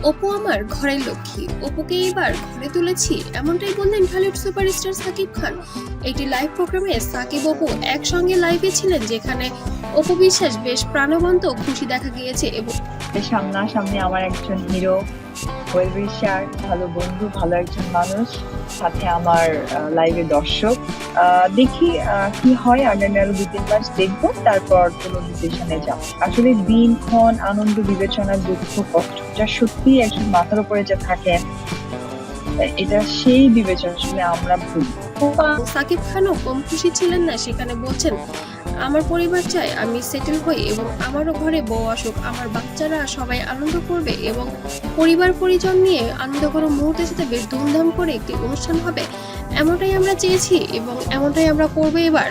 অপু আমার ঘরের লক্ষ্মী, অপুকে এবার ঘরে তুলেছি, এমনটাই বললেন টলিউড সুপারস্টার সাকিব খান। একটি লাইভ প্রোগ্রামে সাকিব অপু একসঙ্গে লাইভে ছিলেন, যেখানে অপু বিশ্বাস বেশ প্রাণবন্ত ও খুশি দেখা গিয়েছে এবং সামনাসামনি আমার একজন হিরো, ওয়েল উইশার, ভালো বন্ধু, ভালো একজন মানুষ, সাথে আমার লাইভে দর্শক। দেখি কি হয়, আগামী আরো 2-3 মাস দেখবো, তারপর কোনো ডিসিশনে যাব। আসলে দিনক্ষণ আনন্দ, বিবেচনা, দুঃখ, কষ্ট যা সত্যি একজন মাথার উপরে যা থাকে, এটা সেই বিবেচনা আসলে আমরা ভুলি। সাকিব খানও কম খুশি ছিলেন না, সেখানে বলছেন, আমার পরিবার চায় আমি সেটেল হই এবং আমারও ঘরে বউ আসুক, আমার বাচ্চারা সবাই আনন্দ করবে এবং পরিবার পরিজন নিয়ে আনন্দ করা মুহূর্তের সাথে বেশ ধুমধাম করে একটি অনুষ্ঠান হবে, এমনটাই আমরা চেয়েছি এবং এমনটাই আমরা করবো। এবার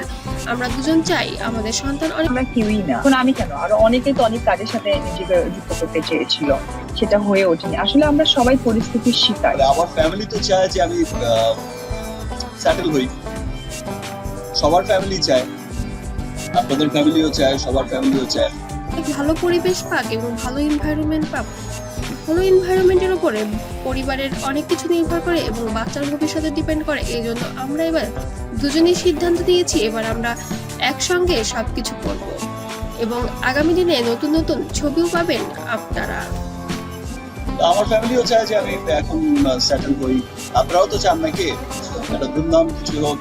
আমরা দুজন চাই আমাদের সন্তান অনেক আমরা কেউই না, এখন আমি কেন, আরো অনেকে তো অনেক কাজের সাথে নিজেকে যুক্ত করতে চেয়েছিল, সেটা হয়ে ওঠেনি। আসলে আমরা সবাই পরিস্থিতির শিকার। আমার ফ্যামিলি তো চায় যে আমি সেটেল হই, সবার ফ্যামিলি চায়, আপনাদের ফ্যামিলিও চায়, সবার ফ্যামিলিও চায় ভালো পরিবেশ পাক এবং ভালো এনভায়রনমেন্ট পাক। ভালো এনভায়রনমেন্টের উপরে পরিবারের অনেক কিছু নির্ভর করে এবং বাচ্চার ভবিষ্যতে ডিপেন্ড করে। এই জন্য আমরা এবার দুজনেই সিদ্ধান্ত নিয়েছি, এবার আমরা একসঙ্গে সবকিছু করব এবং আগামী দিনে নতুন নতুন ছবিও পাবেন আপনারা। আমার ফ্যামিলিও চায় যে আমি এখন সেটেল হই, আপনারাও তো চান নাকি একটা ধুমধাম কিছু হোক,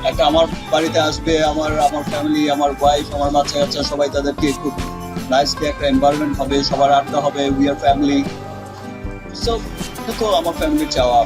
একটা আমার বাড়িতে আসবে আমার ফ্যামিলি, আমার ওয়াইফ, আমার বাচ্চা কাচ্চা, সবাই, তাদেরকে খুব নাইসলি একটা এনভায়রনমেন্ট হবে, সবার আড্ডা হবে, উই আর ফ্যামিলি। সো এটা তো আমার ফ্যামিলির চাওয়া।